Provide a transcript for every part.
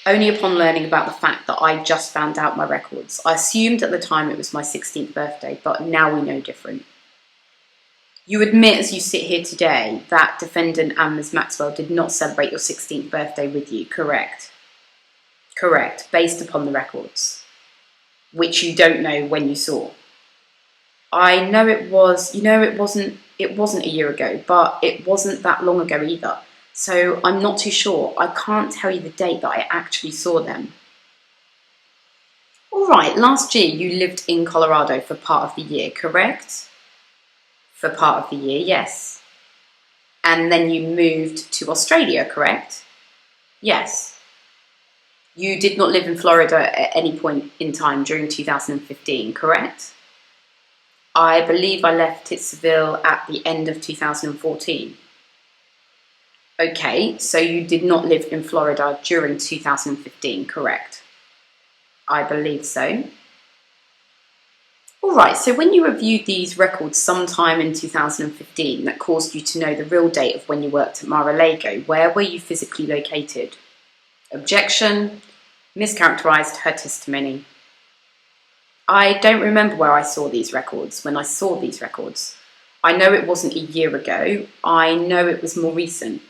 only upon learning about the fact that I just found out my records. I assumed at the time it was my 16th birthday, but now we know different. You admit as you sit here today that defendant and Ms. Maxwell did not celebrate your 16th birthday with you, correct? Correct, based upon the records, which you don't know when you saw. I know it was, it wasn't a year ago, but it wasn't that long ago either. So I'm not too sure. I can't tell you the date that I actually saw them. All right, last year you lived in Colorado for part of the year, correct? For part of the year, yes. And then you moved to Australia, correct? Yes. You did not live in Florida at any point in time during 2015, correct? I believe I left Titsville at the end of 2014. Okay, so you did not live in Florida during 2015, correct? I believe so. All right, so when you reviewed these records sometime in 2015 that caused you to know the real date of when you worked at Mar-a-Lago, where were you physically located? Objection, mischaracterized her testimony. I don't remember where I saw these records, when I saw these records. I know it wasn't a year ago. I know it was more recent.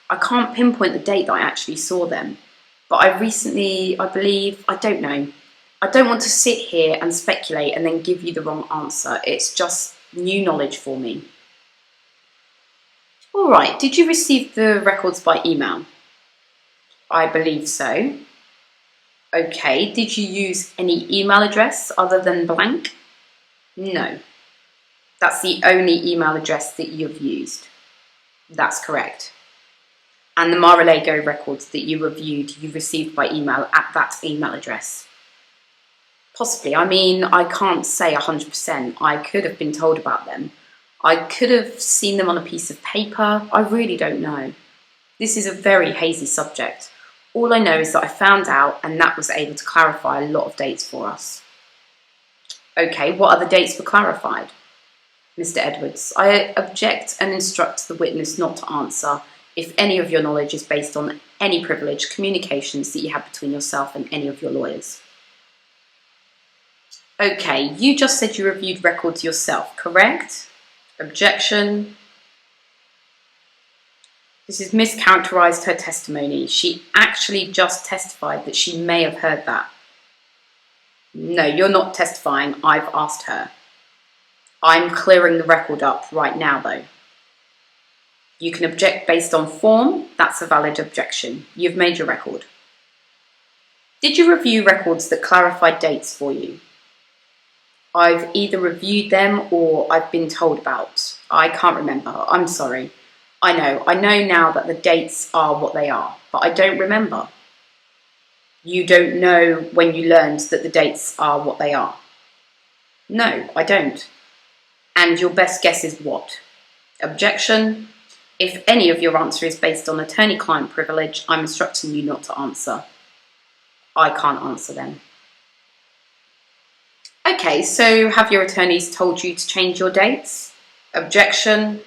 I can't pinpoint the date that I actually saw them, but I don't know. I don't want to sit here and speculate and then give you the wrong answer. It's just new knowledge for me. All right, did you receive the records by email? I believe so. Okay, did you use any email address other than blank? No. That's the only email address that you've used. That's correct. And the Mar-a-Lago records that you reviewed, you received by email at that email address. Possibly. I mean, I can't say 100%. I could have been told about them. I could have seen them on a piece of paper. I really don't know. This is a very hazy subject. All I know is that I found out, and that was able to clarify a lot of dates for us. Okay, what other dates were clarified? Mr. Edwards, I object and instruct the witness not to answer if any of your knowledge is based on any privileged communications that you have between yourself and any of your lawyers. Okay, you just said you reviewed records yourself, correct? Objection. This is mischaracterized her testimony. She actually just testified that she may have heard that. No, you're not testifying. I've asked her. I'm clearing the record up right now, though. You can object based on form. That's a valid objection. You've made your record. Did you review records that clarified dates for you? I've either reviewed them or I've been told about. I can't remember. I'm sorry. I know now that the dates are what they are, but I don't remember. You don't know when you learned that the dates are what they are? No, I don't. And your best guess is what? Objection. If any of your answer is based on attorney-client privilege, I'm instructing you not to answer. I can't answer them. Okay, so have your attorneys told you to change your dates? Objection.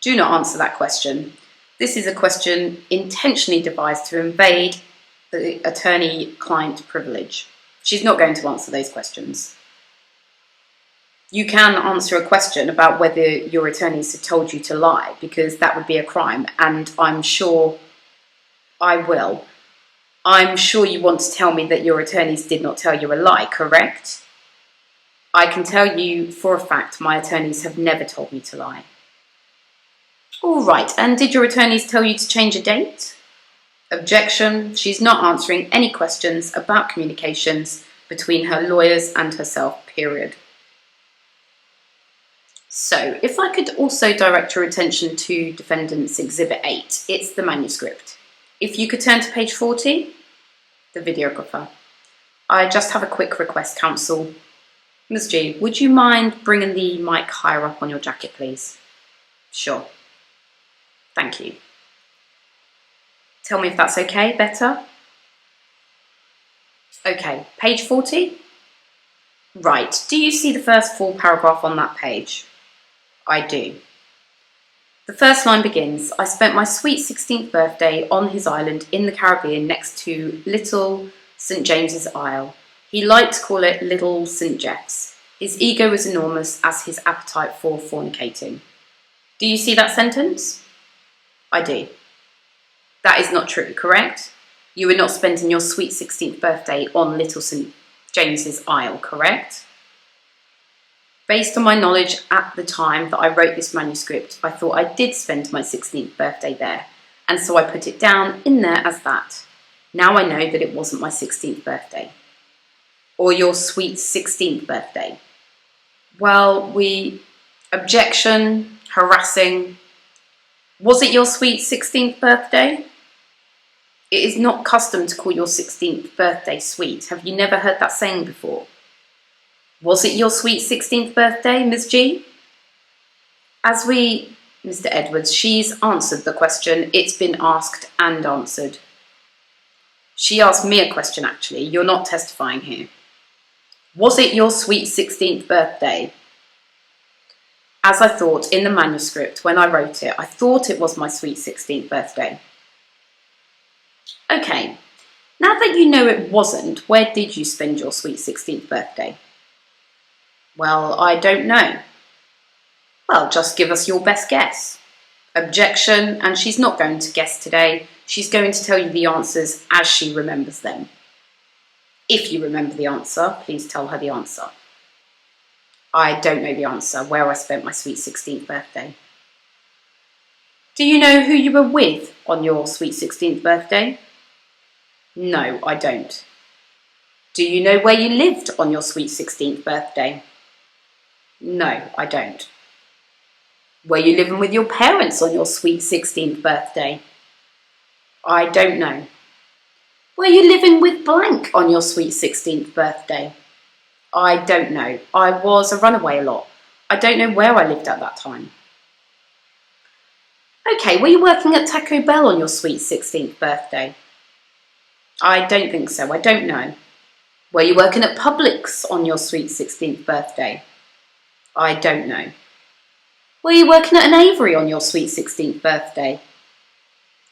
Do not answer that question. This is a question intentionally devised to invade the attorney-client privilege. She's not going to answer those questions. You can answer a question about whether your attorneys have told you to lie, because that would be a crime, and I'm sure I will. I'm sure you want to tell me that your attorneys did not tell you a lie, correct? I can tell you for a fact my attorneys have never told me to lie. All right, and did your attorneys tell you to change a date? Objection. She's not answering any questions about communications between her lawyers and herself, period. So, if I could also direct your attention to Defendant's Exhibit 8, it's the manuscript. If you could turn to page 40, the videographer. I just have a quick request, counsel. Ms. G, would you mind bringing the mic higher up on your jacket, please? Sure. Thank you. Tell me if that's okay, better? Okay, page 40? Right, do you see the first full paragraph on that page? I do. The first line begins, I spent my sweet 16th birthday on his island in the Caribbean next to Little St. James's Isle. He liked to call it Little St. Jeff's. His ego was enormous as his appetite for fornicating. Do you see that sentence? I do. That is not true, correct? You were not spending your sweet 16th birthday on Little St. James's Isle, correct? Based on my knowledge at the time that I wrote this manuscript, I thought I did spend my 16th birthday there, and so I put it down in there as that. Now I know that it wasn't my 16th birthday. Or your sweet 16th birthday. Well, objection, harassing. Was it your sweet 16th birthday? It is not custom to call your 16th birthday sweet. Have you never heard that saying before? Was it your sweet 16th birthday, Ms. G? Mr. Edwards, she's answered the question. It's been asked and answered. She asked me a question, actually. You're not testifying here. Was it your sweet 16th birthday? As I thought in the manuscript when I wrote it, I thought it was my sweet 16th birthday. Okay, now that you know it wasn't, where did you spend your sweet 16th birthday? Well, I don't know. Well, just give us your best guess. Objection, and she's not going to guess today. She's going to tell you the answers as she remembers them. If you remember the answer, please tell her the answer. I don't know the answer, where I spent my sweet 16th birthday. Do you know who you were with on your sweet 16th birthday? No, I don't. Do you know where you lived on your sweet 16th birthday? No, I don't. Were you living with your parents on your sweet 16th birthday? I don't know. Were you living with blank on your sweet 16th birthday? I don't know. I was a runaway a lot. I don't know where I lived at that time. Okay, were you working at Taco Bell on your sweet 16th birthday? I don't think so. I don't know. Were you working at Publix on your sweet 16th birthday? I don't know. Were you working at an Avery on your sweet 16th birthday?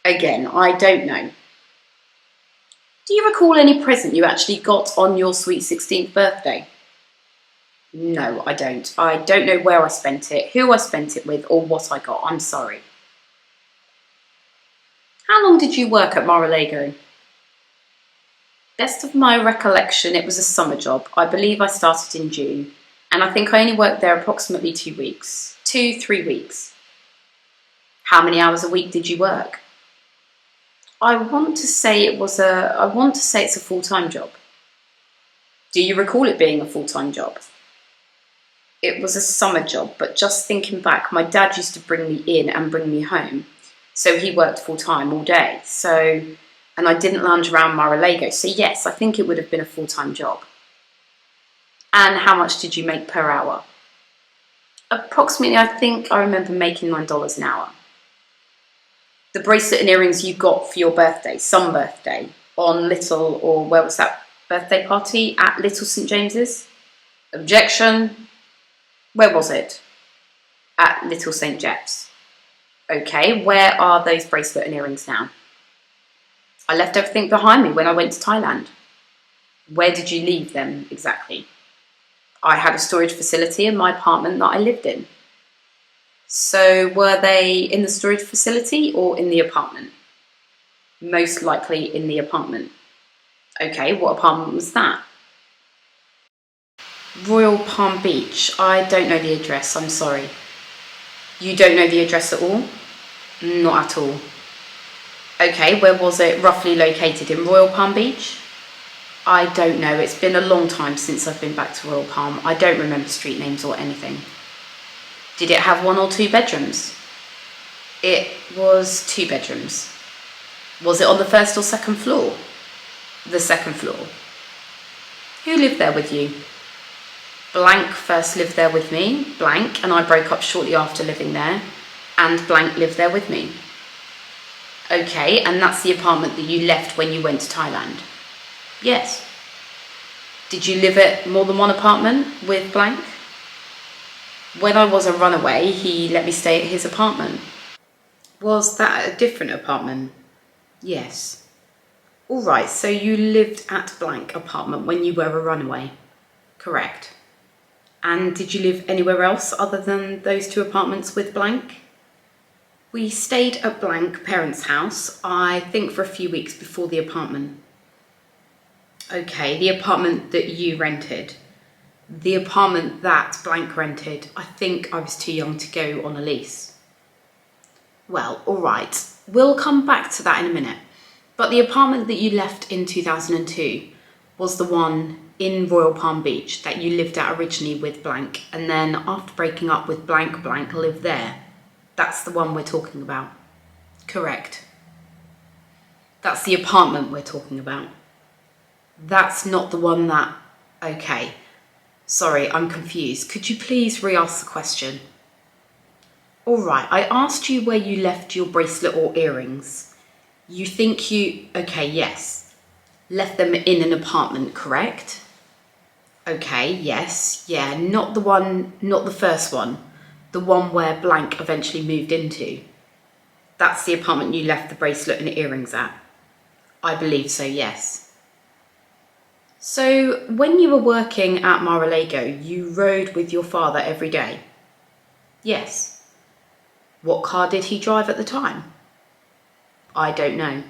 Again, I don't know. Do you recall any present you actually got on your sweet 16th birthday? No, I don't. I don't know where I spent it, who I spent it with, or what I got. I'm sorry. How long did you work at Mar-a-Lago? Best of my recollection, it was a summer job. I believe I started in June, and I think I only worked there approximately 2 weeks. 2-3 weeks. How many hours a week did you work? I want to say it's a full-time job. Do you recall it being a full-time job? It was a summer job, but just thinking back, my dad used to bring me in and bring me home. So he worked full-time all day. And I didn't lounge around Mar-a-Lago. So yes, I think it would have been a full-time job. And how much did you make per hour? Approximately, I think I remember making $9 an hour. The bracelet and earrings you got for your birthday, some birthday, on where was that birthday party? At Little St. James's? Objection. Where was it? At Little St. Jeff's. Okay, where are those bracelet and earrings now? I left everything behind me when I went to Thailand. Where did you leave them exactly? I had a storage facility in my apartment that I lived in. So were they in the storage facility or in the apartment? Most likely in the apartment. Okay, what apartment was that? Royal Palm Beach. I don't know the address, I'm sorry. You don't know the address at all? Not at all. Okay, where was it roughly located? In Royal Palm Beach? I don't know. It's been a long time since I've been back to Royal Palm. I don't remember street names or anything. Did it have 1 or 2 bedrooms? It was 2 bedrooms. Was it on the 1st or 2nd floor? The 2nd floor. Who lived there with you? Blank first lived there with me, blank, and I broke up shortly after living there, and blank lived there with me. Okay, and that's the apartment that you left when you went to Thailand? Yes. Did you live at more than one apartment with blank? When I was a runaway, he let me stay at his apartment. Was that a different apartment? Yes. All right, so you lived at blank apartment when you were a runaway? Correct. And did you live anywhere else other than those two apartments with blank? We stayed at blank parents' house, I think for a few weeks before the apartment. Okay, the apartment that you rented. The apartment that blank rented, I think I was too young to go on a lease. Well, all right, we'll come back to that in a minute. But the apartment that you left in 2002 was the one in Royal Palm Beach that you lived at originally with blank, and then after breaking up with blank lived there. That's the one we're talking about. Correct. That's the apartment we're talking about. That's not the one that... Okay. Sorry, I'm confused. Could you please re-ask the question? All right, I asked you where you left your bracelet or earrings. You think you... Okay, yes. Left them in an apartment, correct? Okay, yes. Yeah, not the first one. The one where blank eventually moved into. That's the apartment you left the bracelet and earrings at. I believe so, yes. So, when you were working at Mar-a-Lago, you rode with your father every day? Yes. What car did he drive at the time? I don't know.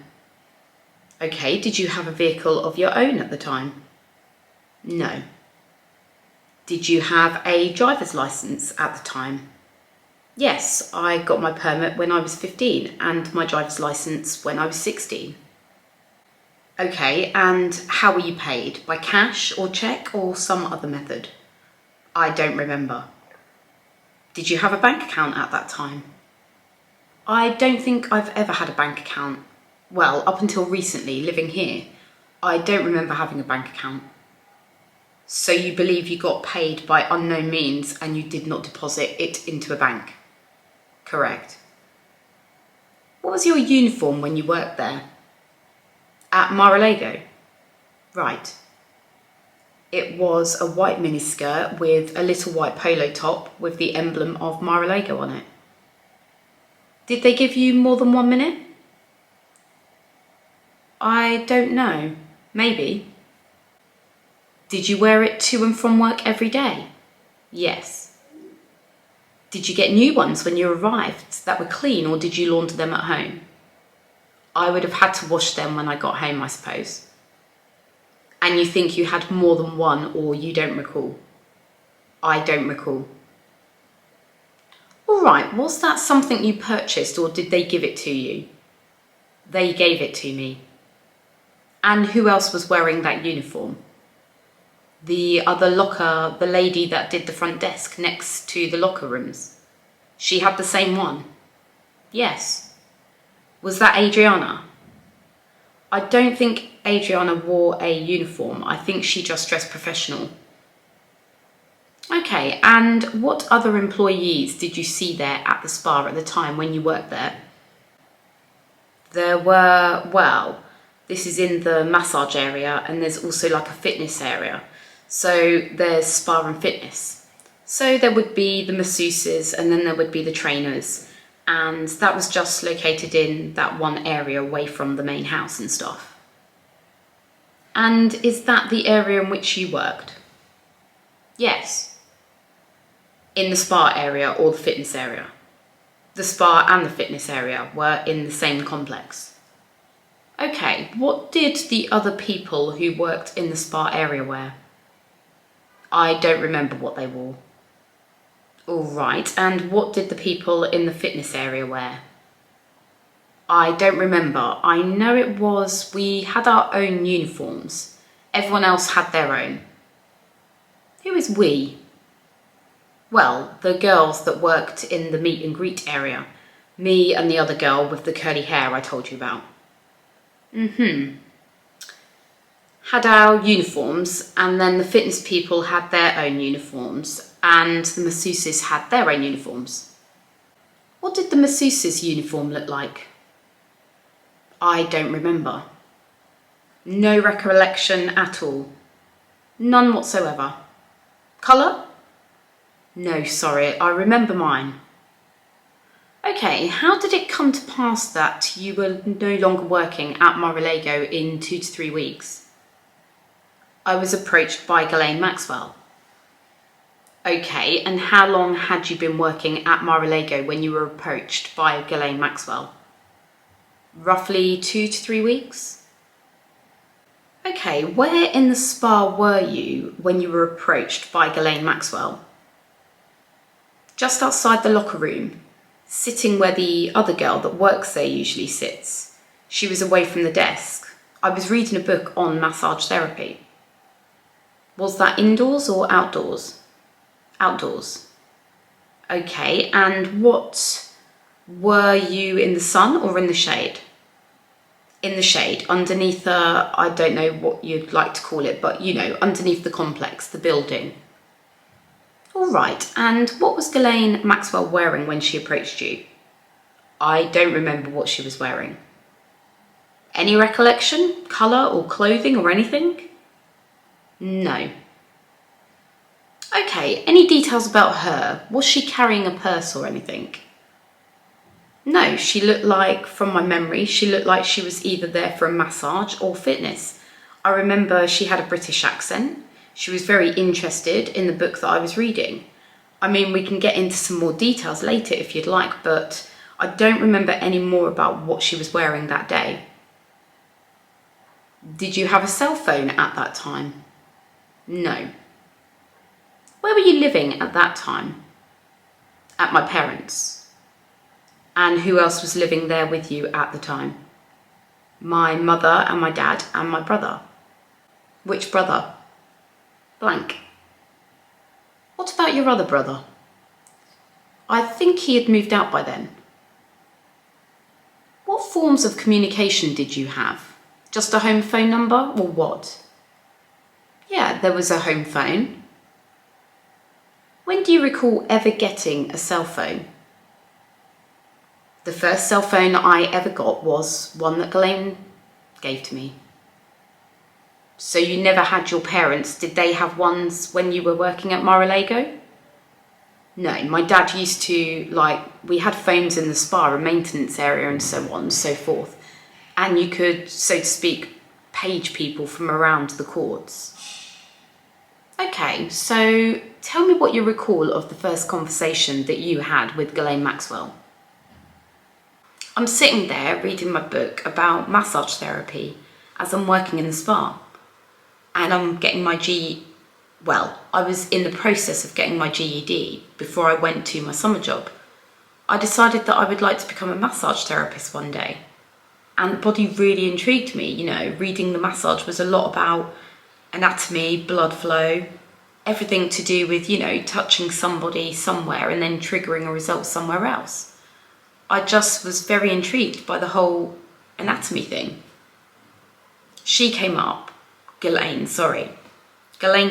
Okay, did you have a vehicle of your own at the time? No. Did you have a driver's license at the time? Yes, I got my permit when I was 15 and my driver's license when I was 16. Okay, and how were you paid? By cash or cheque or some other method? I don't remember. Did you have a bank account at that time? I don't think I've ever had a bank account. Well, up until recently, living here, I don't remember having a bank account. So you believe you got paid by unknown means and you did not deposit it into a bank? Correct. What was your uniform when you worked there? At Mar-a-Lago? Right. It was a white miniskirt with a little white polo top with the emblem of Mar-a-Lago on it. Did they give you more than 1 minute? I don't know. Maybe. Did you wear it to and from work every day? Yes. Did you get new ones when you arrived that were clean, or did you launder them at home? I would have had to wash them when I got home, I suppose. And you think you had more than one, or you don't recall? I don't recall. All right, was that something you purchased, or did they give it to you? They gave it to me. And who else was wearing that uniform? The other locker, the lady that did the front desk next to the locker rooms. She had the same one. Yes. Was that Adriana? I don't think Adriana wore a uniform. I think she just dressed professional. Okay, and what other employees did you see there at the spa at the time when you worked there? There were, well, this is in the massage area, and there's also like a fitness area. So there's spa and fitness. So there would be the masseuses and then there would be the trainers. And that was just located in that one area away from the main house and stuff. And is that the area in which you worked? Yes. In the spa area or the fitness area? The spa and the fitness area were in the same complex. Okay, what did the other people who worked in the spa area wear? I don't remember what they wore. All right, and what did the people in the fitness area wear? I don't remember. I know it was, we had our own uniforms. Everyone else had their own. Who is we? Well, the girls that worked in the meet and greet area. Me and the other girl with the curly hair I told you about. Had our uniforms, and then the fitness people had their own uniforms, and the masseuses had their own uniforms. What did the masseuse's uniform look like? I don't remember. No recollection at all. None whatsoever. Colour? No, sorry, I remember mine. Okay, how did it come to pass that you were no longer working at Mar-a-Lago in 2 to 3 weeks? I was approached by Ghislaine Maxwell. Okay, and how long had you been working at Mar-a-Lago when you were approached by Ghislaine Maxwell? Roughly 2 to 3 weeks. Okay, where in the spa were you when you were approached by Ghislaine Maxwell? Just outside the locker room, sitting where the other girl that works there usually sits. She was away from the desk. I was reading a book on massage therapy. Was that indoors or outdoors? Outdoors. Okay, and what, were you in the sun or in the shade? In the shade, underneath I don't know what you'd like to call it, but you know, underneath the complex, the building. All right, and what was Ghislaine Maxwell wearing when she approached you? I don't remember what she was wearing. Any recollection? Colour or clothing or anything? No. Okay, any details about her? Was she carrying a purse or anything? No, she looked like, from my memory, she looked like she was either there for a massage or fitness. I remember she had a British accent. She was very interested in the book that I was reading. I mean, we can get into some more details later if you'd like, but I don't remember any more about what she was wearing that day. Did you have a cell phone at that time? No. Where were you living at that time? At my parents'. And who else was living there with you at the time? My mother and my dad and my brother. Which brother? Blank. What about your other brother? I think he had moved out by then. What forms of communication did you have? Just a home phone number or what? Yeah, there was a home phone. When do you recall ever getting a cell phone? The first cell phone I ever got was one that Ghislaine gave to me. So you never had your parents, did they have ones when you were working at Mar-a-Lago? No, my dad used to, we had phones in the spa, a maintenance area and so on and so forth. And you could, so to speak, page people from around the courts. Okay, so tell me what you recall of the first conversation that you had with Ghislaine Maxwell. I'm sitting there reading my book about massage therapy as I'm working in the spa. And I'm getting my I was in the process of getting my GED before I went to my summer job. I decided that I would like to become a massage therapist one day. And the body really intrigued me, you know, reading the massage was a lot about anatomy, blood flow, everything to do with, you know, touching somebody somewhere and then triggering a result somewhere else. I just was very intrigued by the whole anatomy thing. Ghislaine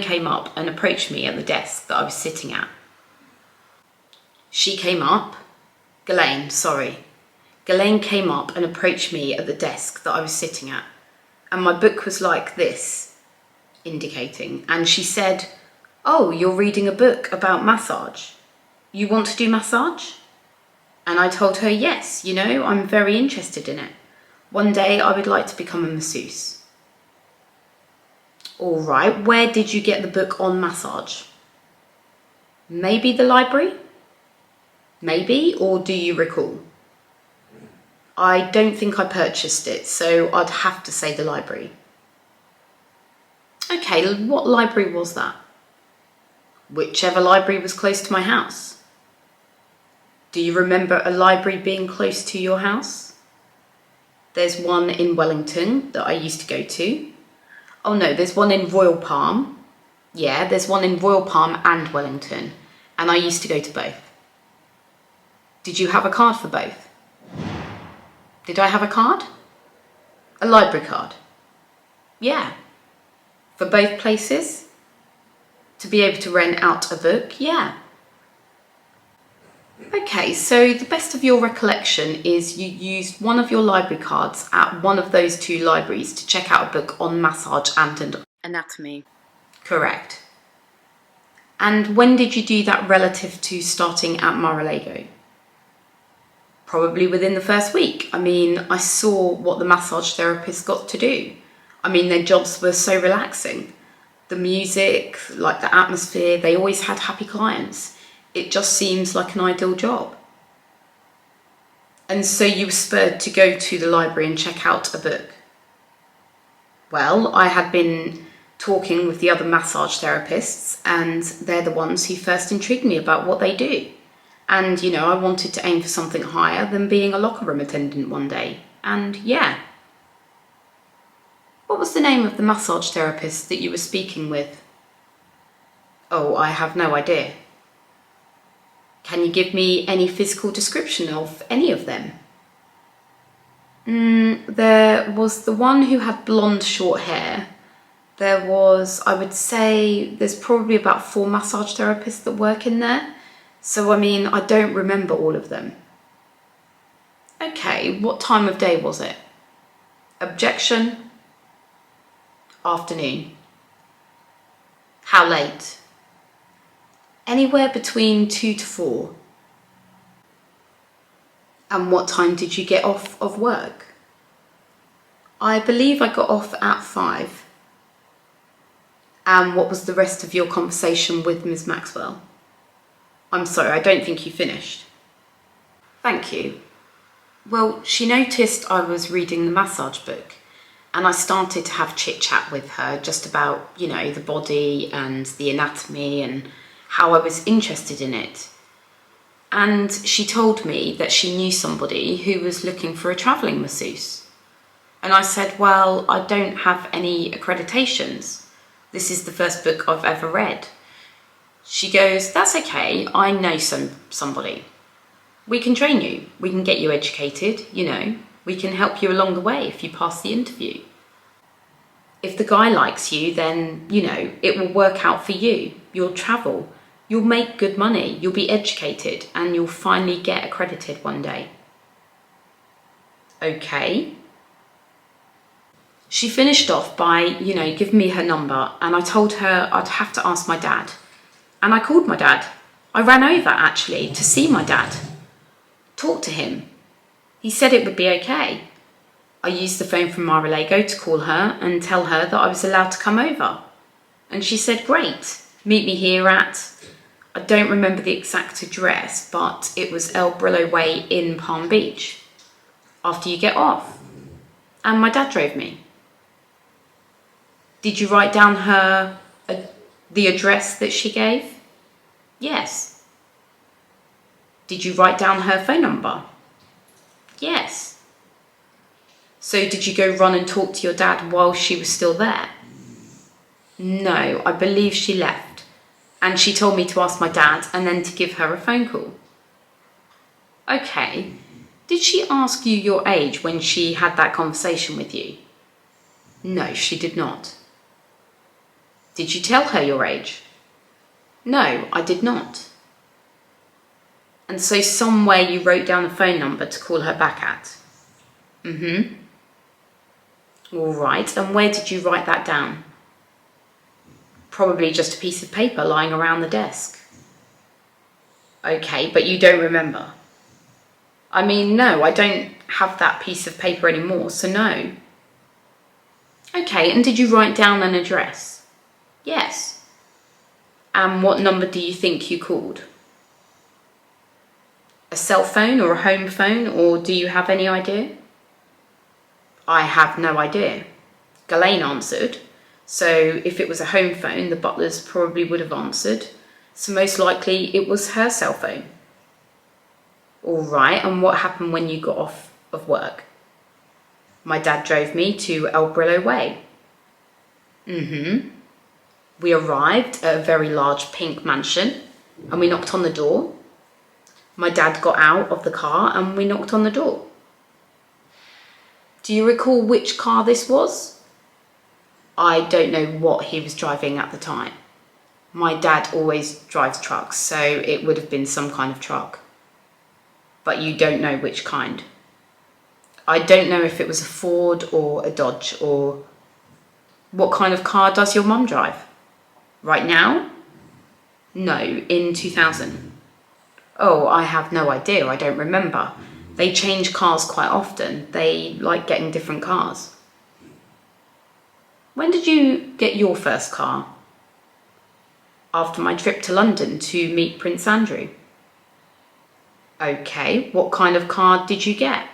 came up and approached me at the desk that I was sitting at. Ghislaine came up and approached me at the desk that I was sitting at. And my book was like this, indicating. And she said, "Oh, you're reading a book about massage. You want to do massage?" And I told her, yes, you know, I'm very interested in it. One day I would like to become a masseuse. All right, where did you get the book on massage? Maybe the library? Maybe, or do you recall? I don't think I purchased it, so I'd have to say the library. Okay, what library was that? Whichever library was close to my house. Do you remember a library being close to your house? There's one in Wellington that I used to go to. Oh no, there's one in Royal Palm. Yeah, there's one in Royal Palm and Wellington, and I used to go to both. Did you have a card for both? Did I have a card? A library card? Yeah. For both places? To be able to rent out a book? Yeah. Okay, so the best of your recollection is you used one of your library cards at one of those two libraries to check out a book on massage and anatomy. Correct. And when did you do that relative to starting at Mar-a-Lago? Probably within the first week. I mean, I saw what the massage therapist got to do. I mean, their jobs were so relaxing. The music, like the atmosphere, they always had happy clients. It just seems like an ideal job. And so you were spurred to go to the library and check out a book. Well, I had been talking with the other massage therapists, and they're the ones who first intrigued me about what they do. And, you know, I wanted to aim for something higher than being a locker room attendant one day. And yeah. What was the name of the massage therapist that you were speaking with? Oh, I have no idea. Can you give me any physical description of any of them? There was the one who had blonde short hair. There was, I would say, there's probably about 4 massage therapists that work in there. So, I mean, I don't remember all of them. Okay, what time of day was it? Objection? Afternoon. How late? Anywhere between 2 to 4. And what time did you get off of work? I believe I got off at 5. And what was the rest of your conversation with Ms. Maxwell? I'm sorry, I don't think you finished. Thank you. Well, she noticed I was reading the massage book, and I started to have chit-chat with her just about, you know, the body and the anatomy and how I was interested in it. And she told me that she knew somebody who was looking for a travelling masseuse. And I said, well, I don't have any accreditations. This is the first book I've ever read. She goes, that's okay, I know somebody. We can train you, we can get you educated, you know, we can help you along the way if you pass the interview. If the guy likes you, then, you know, it will work out for you. You'll travel, you'll make good money, you'll be educated, and you'll finally get accredited one day. Okay. She finished off by, you know, giving me her number, and I told her I'd have to ask my dad. And I called my dad. I ran over, actually, to see my dad. Talk to him. He said it would be okay. I used the phone from Mar-a-Lago to call her and tell her that I was allowed to come over. And she said, great, meet me here at, I don't remember the exact address, but it was El Brillo Way in Palm Beach. After you get off. And my dad drove me. Did you write down the address that she gave? Yes. Did you write down her phone number? Yes. So did you go run and talk to your dad while she was still there? No, I believe she left. And she told me to ask my dad and then to give her a phone call. Okay. Did she ask you your age when she had that conversation with you? No, she did not. Did you tell her your age? No, I did not. And so somewhere you wrote down a phone number to call her back at? All right, and where did you write that down? Probably just a piece of paper lying around the desk. Okay, but you don't remember? I mean, no, I don't have that piece of paper anymore, so no. Okay, and did you write down an address? Yes. And what number do you think you called? A cell phone or a home phone, or do you have any idea? I have no idea. Ghislaine answered, so if it was a home phone, the butlers probably would have answered, so most likely it was her cell phone. All right, and what happened when you got off of work? My dad drove me to El Brillo Way. We arrived at a very large pink mansion and we knocked on the door. My dad got out of the car and we knocked on the door. Do you recall which car this was? I don't know what he was driving at the time. My dad always drives trucks, so it would have been some kind of truck. But you don't know which kind. I don't know if it was a Ford or a Dodge, or what kind of car does your mum drive? Right now? No, in 2000. Oh, I have no idea, I don't remember. They change cars quite often. They like getting different cars. When did you get your first car? After my trip to London to meet Prince Andrew. Okay, what kind of car did you get?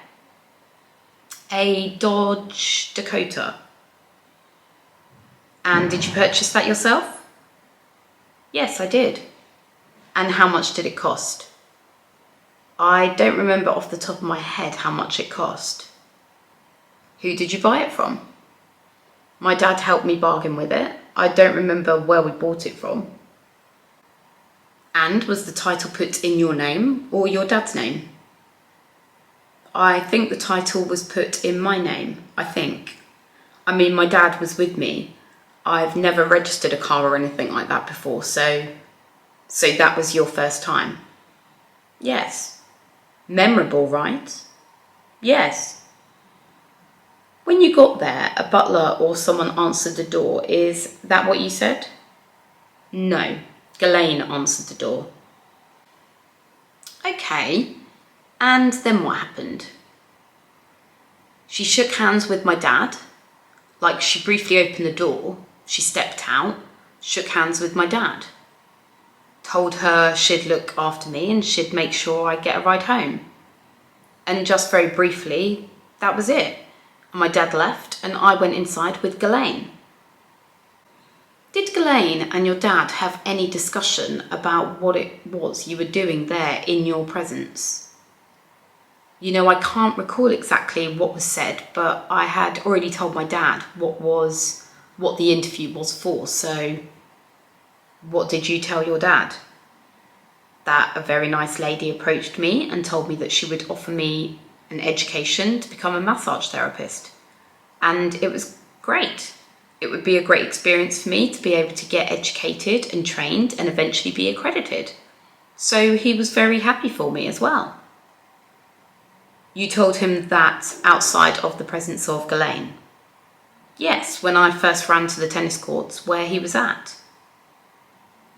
A Dodge Dakota. And did you purchase that yourself? Yes, I did. And how much did it cost? I don't remember off the top of my head how much it cost. Who did you buy it from? My dad helped me bargain with it. I don't remember where we bought it from. And was the title put in your name or your dad's name? I think the title was put in my name, I think. I mean, my dad was with me. I've never registered a car or anything like that before, so that was your first time? Yes. Memorable, right? Yes. When you got there, a butler or someone answered the door. Is that what you said? No. Ghislaine answered the door. Okay, and then what happened? She shook hands with my dad, like she briefly opened the door, she stepped out, shook hands with my dad. Told her she'd look after me and she'd make sure I get a ride home. And just very briefly, that was it. My dad left and I went inside with Ghislaine. Did Ghislaine and your dad have any discussion about what it was you were doing there in your presence? You know, I can't recall exactly what was said, but I had already told my dad what the interview was for, so what did you tell your dad? That a very nice lady approached me and told me that she would offer me an education to become a massage therapist. And it was great. It would be a great experience for me to be able to get educated and trained and eventually be accredited. So he was very happy for me as well. You told him that outside of the presence of Ghislaine? Yes, when I first ran to the tennis courts where he was at.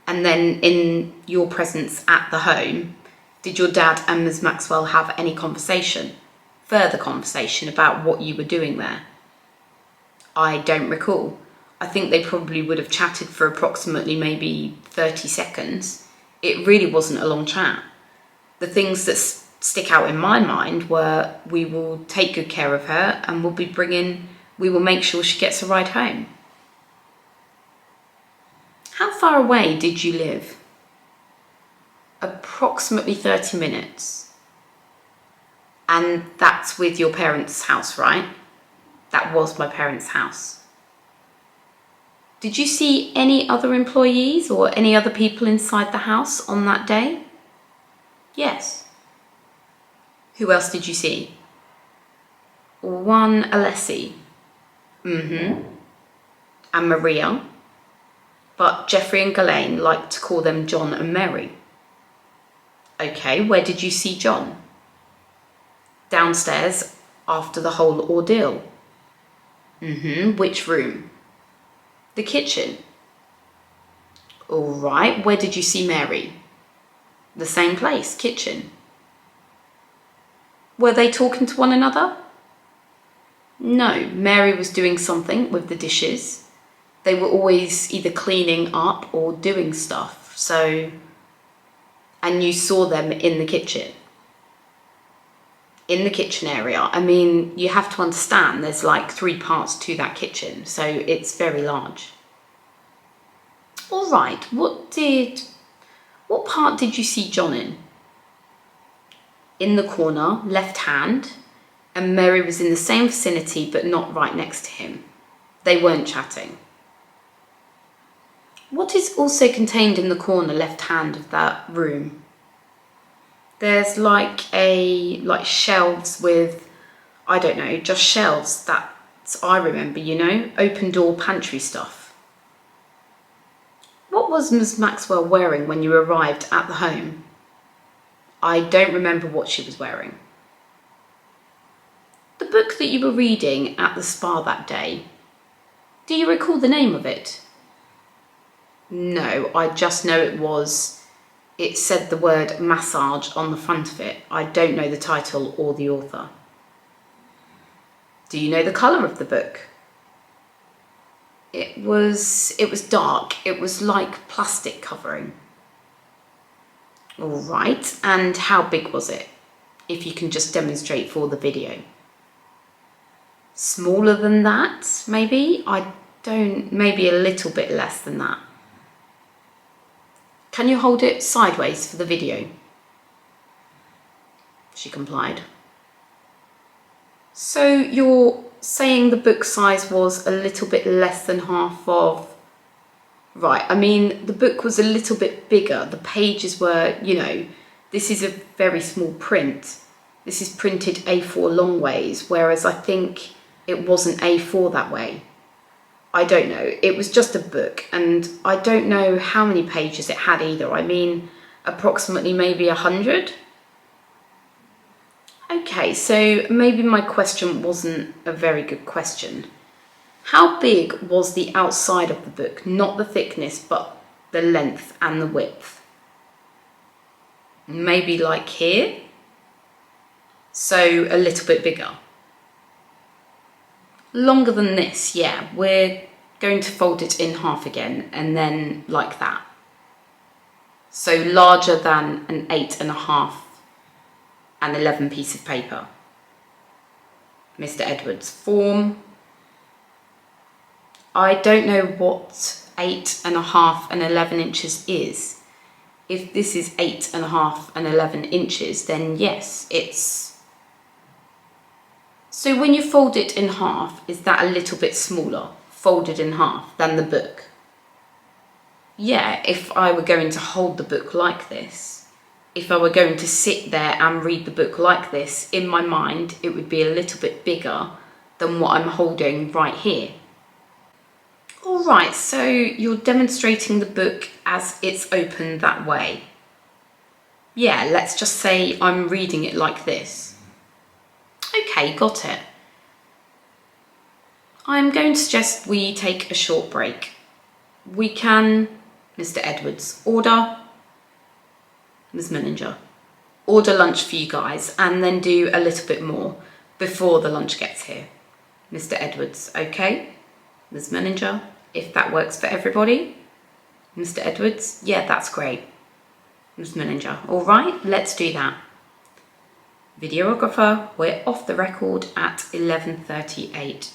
And then in your presence at the home, did your dad and Ms. Maxwell have any further conversation about what you were doing there? I don't recall. I think they probably would have chatted for approximately maybe 30 seconds. It really wasn't a long chat. The things that stick out in my mind were we will take good care of her and we will make sure she gets a ride home. How far away did you live? Approximately 30 minutes. And that's with your parents' house, right? That was my parents' house. Did you see any other employees or any other people inside the house on that day? Yes. Who else did you see? One Alessi. And Maria. But Geoffrey and Ghislaine liked to call them John and Mary. Okay, where did you see John? Downstairs after the whole ordeal. Which room? The kitchen. All right, where did you see Mary? The same place, kitchen. Were they talking to one another? No, Mary was doing something with the dishes. They were always either cleaning up or doing stuff, and you saw them in the kitchen. In the kitchen area. I mean, you have to understand there's like 3 parts to that kitchen, so it's very large. All right, what part did you see John in? In the corner, left hand, and Mary was in the same vicinity but not right next to him. They weren't chatting. What is also contained in the corner left hand of that room? There's shelves with, I don't know, just shelves that I remember, open door pantry stuff. What was Ms. Maxwell wearing when you arrived at the home? I don't remember what she was wearing. The book that you were reading at the spa that day, do you recall the name of it? No, I just know it was it said the word massage on the front of it. I don't know the title or the author. Do you know the colour of the book? It was dark. It was like plastic covering. All right, and how big was it? If you can just demonstrate for the video. Smaller than that, maybe? Maybe a little bit less than that. Can you hold it sideways for the video? She complied. So you're saying the book size was a little bit less than half of... Right, I mean, the book was a little bit bigger. The pages were, you know, this is a very small print. This is printed A4 long ways, whereas I think it wasn't A4 that way. I don't know. It was just a book, and I don't know how many pages it had either. I mean, approximately maybe 100. Okay, so maybe my question wasn't a very good question. How big was the outside of the book? Not the thickness, but the length and the width. Maybe like here. So a little bit bigger. Longer than this, yeah. We're going to fold it in half again, and then like that. So larger than an 8.5 and 11 piece of paper. Mr. Edwards, form. I don't know what 8.5 and 11 inches is. If this is 8.5 and 11 inches, then yes, it's... So when you fold it in half, is that a little bit smaller, folded in half, than the book? Yeah, if I were going to hold the book like this, if I were going to sit there and read the book like this, in my mind, it would be a little bit bigger than what I'm holding right here. All right, so you're demonstrating the book as it's open that way. Yeah, let's just say I'm reading it like this. Okay, got it. I'm going to suggest we take a short break. We can, Mr. Edwards, order, Ms. Menninger, order lunch for you guys and then do a little bit more before the lunch gets here. Mr. Edwards, okay? Ms. Menninger, if that works for everybody. Mr. Edwards, yeah, that's great. Ms. Menninger, all right, let's do that. Videographer, we're off the record at 11:38.